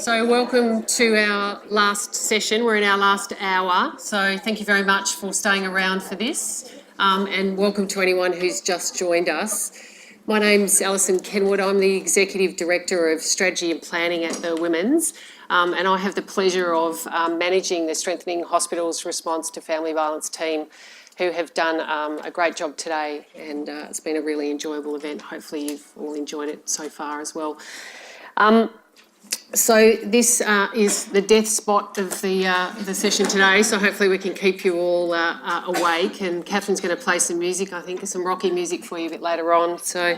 So welcome to our last session. We're in our last hour, so thank you very much for staying around for this, and welcome to anyone who's just joined us. My name's Alison Kenwood. I'm the Executive Director of Strategy and Planning at the Women's, and I have the pleasure of managing the Strengthening Hospitals Response to Family Violence team, who have done a great job today, and it's been a really enjoyable event. Hopefully you've all enjoyed it so far as well. So this is the death spot of the session today, so hopefully we can keep you all awake, and Catherine's going to play some music, I think, some rocky music for you a bit later on. So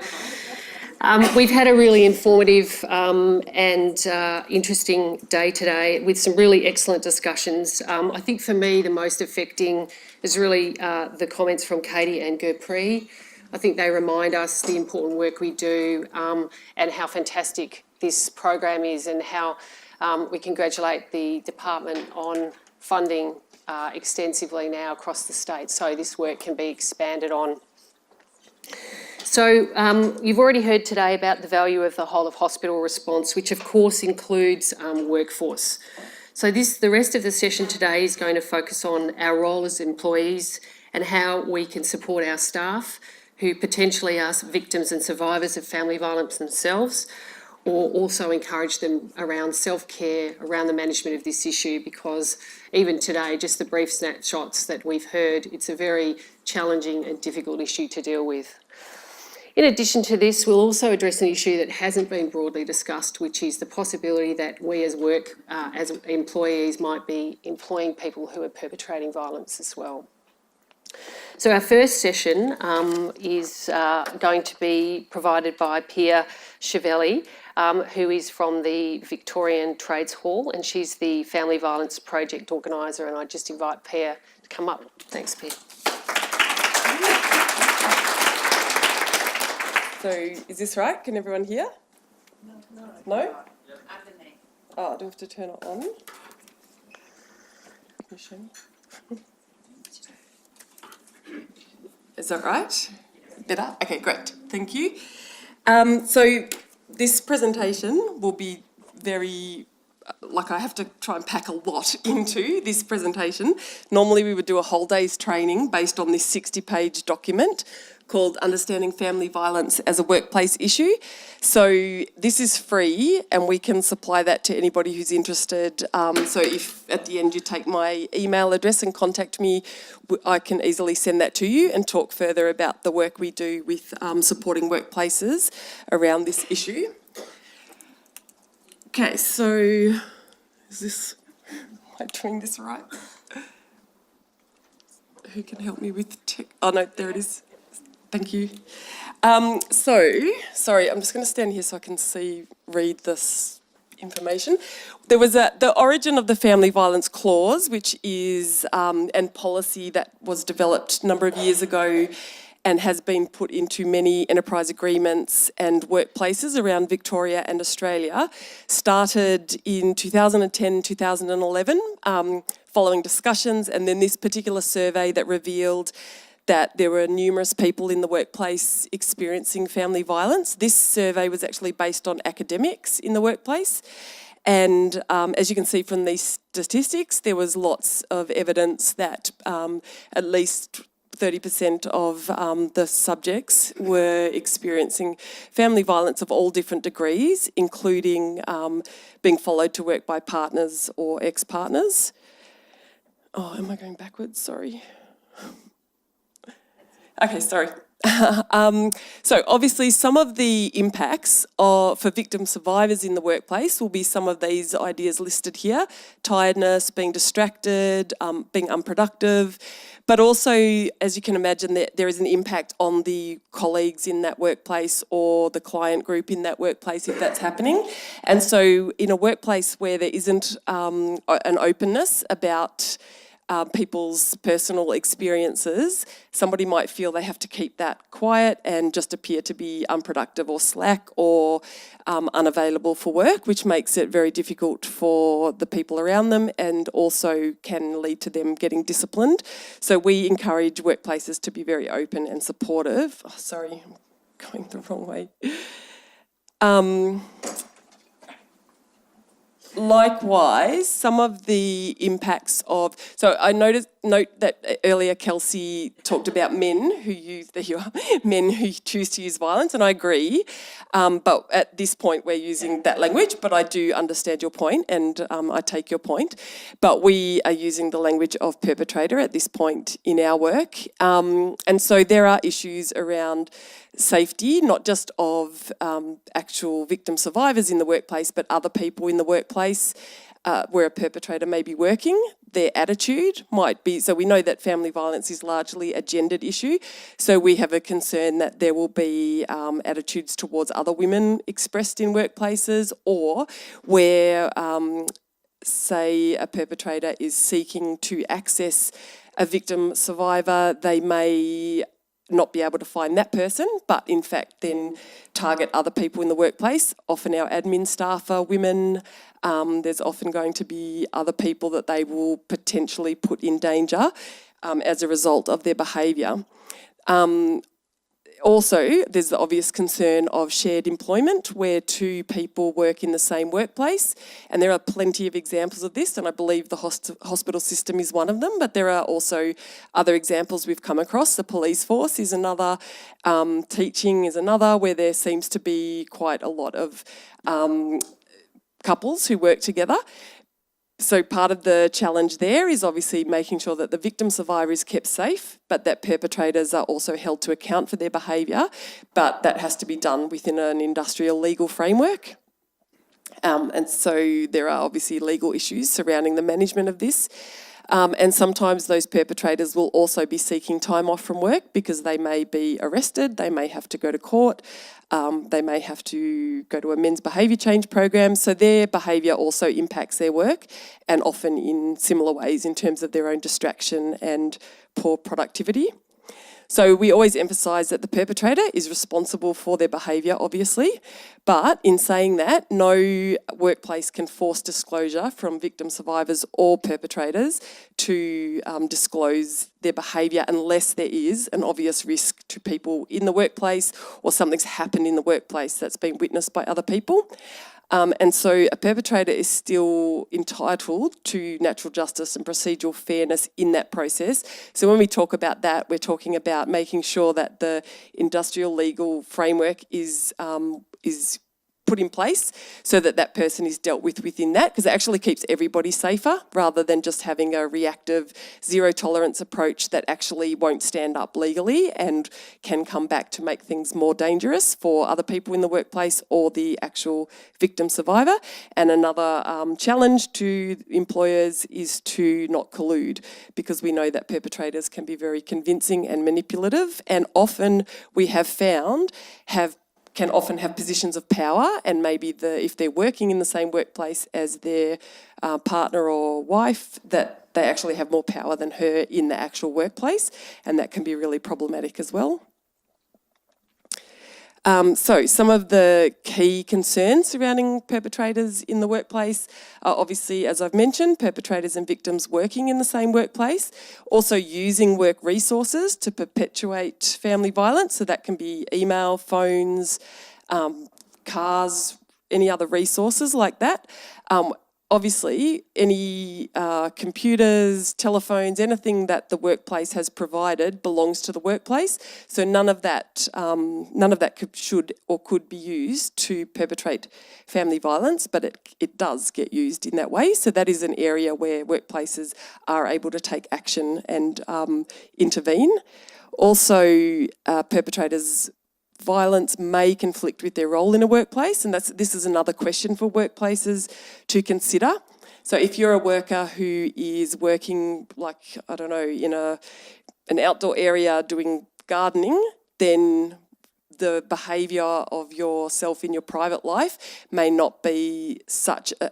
we've had a really informative and interesting day today with some really excellent discussions. I think for me the most affecting is really the comments from Katie and Gurpreet. I think they remind us the important work we do and how fantastic this program is, and how we congratulate the department on funding extensively now across the state, so this work can be expanded on. So you've already heard today about the value of the whole of hospital response, which of course includes workforce. So the rest of the session today is going to focus on our role as employees and how we can support our staff who potentially are victims and survivors of family violence themselves, or also encourage them around self-care, around the management of this issue, because even today, just the brief snapshots that we've heard, it's a very challenging and difficult issue to deal with. In addition to this, we'll also address an issue that hasn't been broadly discussed, which is the possibility that we as as employees might be employing people who are perpetrating violence as well. So our first session is going to be provided by Pia Cerveri, who is from the Victorian Trades Hall, and she's the Family Violence Project Organiser, and I just invite Pia to come up. Thanks, Pia. So is this right? Can everyone hear? No? Underneath. Oh, do I have to turn it on? Can you show me? Is that right? Better? Okay, great. Thank you. So this presentation will be very, I have to try and pack a lot into this presentation. Normally we would do a whole day's training based on this 60-page document called Understanding Family Violence as a Workplace Issue. So this is free and we can supply that to anybody who's interested. So if at the end you take my email address and contact me, I can easily send that to you and talk further about the work we do with supporting workplaces around this issue. Okay, so am I doing this right? Who can help me with tech? Oh no, there it is. Thank you. Sorry, I'm just going to stand here so I can read this information. There was the origin of the Family Violence Clause, which is and policy that was developed a number of years ago and has been put into many enterprise agreements and workplaces around Victoria and Australia, started in 2010, 2011, following discussions, and then this particular survey that revealed that there were numerous people in the workplace experiencing family violence. This survey was actually based on academics in the workplace. And as you can see from these statistics, there was lots of evidence that at least 30% of the subjects were experiencing family violence of all different degrees, including being followed to work by partners or ex-partners. Oh, am I going backwards? Sorry. Okay, sorry. So obviously some of the impacts for victim survivors in the workplace will be some of these ideas listed here: tiredness, being distracted, being unproductive, but also, as you can imagine, there is an impact on the colleagues in that workplace or the client group in that workplace if that's happening. And so in a workplace where there isn't an openness about people's personal experiences, somebody might feel they have to keep that quiet and just appear to be unproductive or slack or unavailable for work, which makes it very difficult for the people around them and also can lead to them getting disciplined. So we encourage workplaces to be very open and supportive. Oh, sorry, I'm going the wrong way. Likewise, some of the impacts of... So I note that earlier Kelsey talked about men men who choose to use violence, and I agree. But at this point, we're using that language, but I do understand your point, and I take your point. But we are using the language of perpetrator at this point in our work. And so there are issues around safety, not just of actual victim survivors in the workplace, but other people in the workplace where a perpetrator may be working. Their attitude might be, so we know that family violence is largely a gendered issue, so we have a concern that there will be attitudes towards other women expressed in workplaces, or where, say, a perpetrator is seeking to access a victim survivor, they may not be able to find that person, but in fact then target other people in the workplace. Often our admin staff are women. There's often going to be other people that they will potentially put in danger as a result of their behaviour. Also, there's the obvious concern of shared employment where two people work in the same workplace, and there are plenty of examples of this, and I believe the hospital system is one of them, but there are also other examples we've come across. The police force is another, teaching is another, where there seems to be quite a lot of couples who work together. So part of the challenge there is obviously making sure that the victim survivor is kept safe, but that perpetrators are also held to account for their behaviour, but that has to be done within an industrial legal framework. And so there are obviously legal issues surrounding the management of this. And sometimes those perpetrators will also be seeking time off from work because they may be arrested, they may have to go to court, they may have to go to a men's behaviour change program. So their behaviour also impacts their work, and often in similar ways in terms of their own distraction and poor productivity. So we always emphasise that the perpetrator is responsible for their behaviour, obviously, but in saying that, no workplace can force disclosure from victim survivors or perpetrators to disclose their behaviour unless there is an obvious risk to people in the workplace or something's happened in the workplace that's been witnessed by other people. And so a perpetrator is still entitled to natural justice and procedural fairness in that process. So when we talk about that, we're talking about making sure that the industrial legal framework is put in place so that that person is dealt with within that, because it actually keeps everybody safer rather than just having a reactive zero tolerance approach that actually won't stand up legally and can come back to make things more dangerous for other people in the workplace or the actual victim survivor. And another challenge to employers is to not collude, because we know that perpetrators can be very convincing and manipulative, and often we have found can often have positions of power, and maybe if they're working in the same workplace as their partner or wife, that they actually have more power than her in the actual workplace, and that can be really problematic as well. So some of the key concerns surrounding perpetrators in the workplace are obviously, as I've mentioned, perpetrators and victims working in the same workplace, also using work resources to perpetuate family violence, so that can be email, phones, cars, any other resources like that. Obviously, any computers, telephones, anything that the workplace has provided belongs to the workplace. So none of that should or could be used to perpetrate family violence, but it does get used in that way. So that is an area where workplaces are able to take action and intervene. Also, perpetrators' violence may conflict with their role in a workplace, and this is another question for workplaces to consider. So if you're a worker who is working, like, I don't know, in an outdoor area doing gardening, then the behaviour of yourself in your private life may not be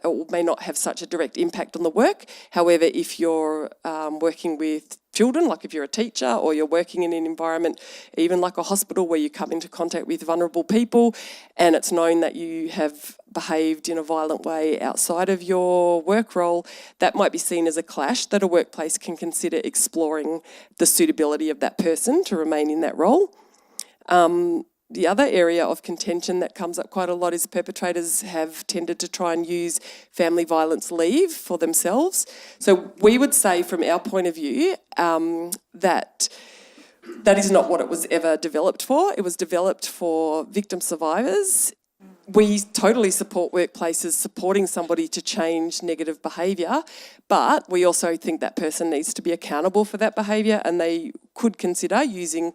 or may not have such a direct impact on the work. However, if you're working with children, like if you're a teacher, or you're working in an environment, even like a hospital, where you come into contact with vulnerable people, and it's known that you have behaved in a violent way outside of your work role, that might be seen as a clash that a workplace can consider exploring the suitability of that person to remain in that role. the other area of contention that comes up quite a lot is perpetrators have tended to try and use family violence leave for themselves. So we would say from our point of view that is not what it was ever developed for. It was developed for victim survivors. We totally support workplaces supporting somebody to change negative behaviour, but we also think that person needs to be accountable for that behaviour, and they could consider using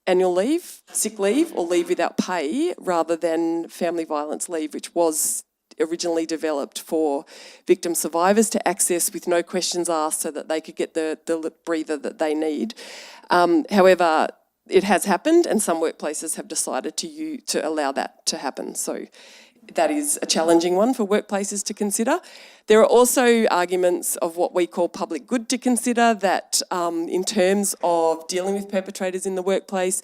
annual leave, sick leave, or leave without pay rather than family violence leave, which was originally developed for victim survivors to access with no questions asked so that they could get the breather that they need. However, it has happened, and some workplaces have decided to allow that to happen. So that is a challenging one for workplaces to consider. There are also arguments of what we call public good to consider, that in terms of dealing with perpetrators in the workplace,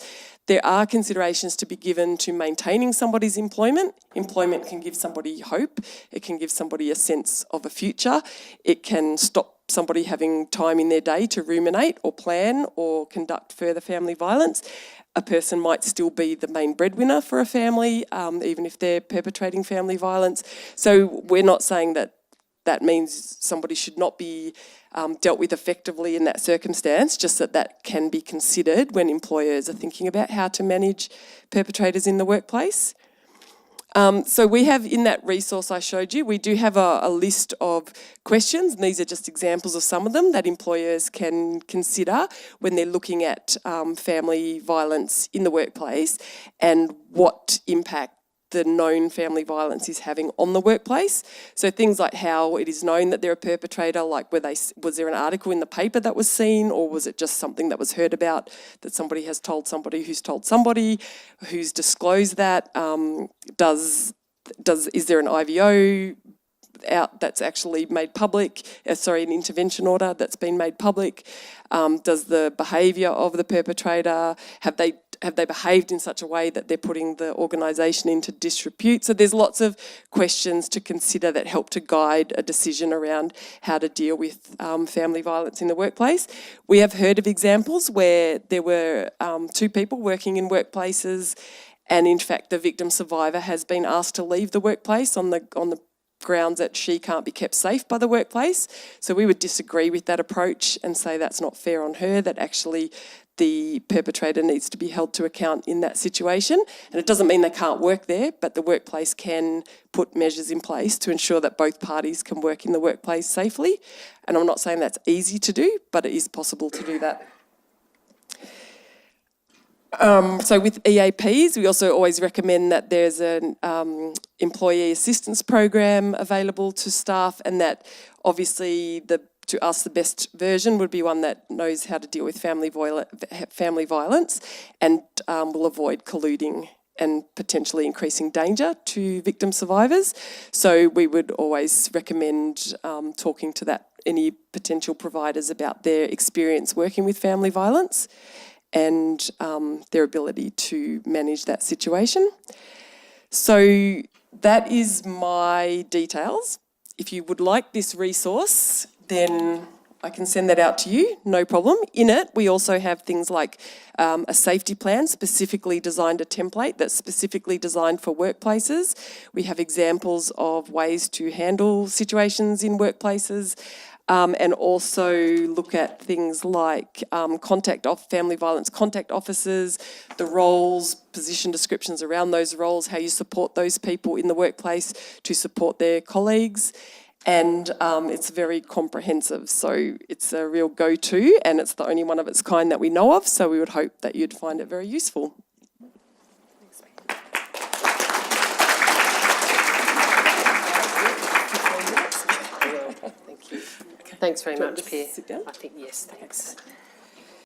there are considerations to be given to maintaining somebody's employment. Employment can give somebody hope. It can give somebody a sense of a future. It can stop somebody having time in their day to ruminate or plan or conduct further family violence. A person might still be the main breadwinner for a family, even if they're perpetrating family violence. So we're not saying that that means somebody should not be dealt with effectively in that circumstance, just that can be considered when employers are thinking about how to manage perpetrators in the workplace. So we have, in that resource I showed you, we do have a list of questions, and these are just examples of some of them that employers can consider when they're looking at family violence in the workplace and what impact the known family violence is having on the workplace. So things like how it is known that they're a perpetrator, like was there an article in the paper that was seen, or was it just something that was heard about that somebody has told somebody who's told somebody who's disclosed that? Is there an IVO out that's actually made public? An intervention order that's been made public? Does the behaviour of the perpetrator, have they behaved in such a way that they're putting the organisation into disrepute? So there's lots of questions to consider that help to guide a decision around how to deal with family violence in the workplace. We have heard of examples where there were two people working in workplaces, and in fact the victim survivor has been asked to leave the workplace on the grounds that she can't be kept safe by the workplace. So we would disagree with that approach and say that's not fair on her, that actually the perpetrator needs to be held to account in that situation. And it doesn't mean they can't work there, but the workplace can put measures in place to ensure that both parties can work in the workplace safely. And I'm not saying that's easy to do, but it is possible to do that. So with EAPs, we also always recommend that there's an employee assistance program available to staff, and that obviously to us the best version would be one that knows how to deal with family violence and will avoid colluding and potentially increasing danger to victim survivors. So we would always recommend talking to any potential providers about their experience working with family violence and their ability to manage that situation. So that is my details. If you would like this resource, then I can send that out to you, no problem. In it, we also have things like a safety plan specifically designed, a template that's specifically designed for workplaces. We have examples of ways to handle situations in workplaces, and also look at things like family violence contact officers, the roles, position descriptions around those roles, how you support those people in the workplace to support their colleagues. And it's very comprehensive, so it's a real go-to, and it's the only one of its kind that we know of, so we would hope that you'd find it very useful. Thank you. Thanks very much, Pia. Sit down? I think, yes, thanks.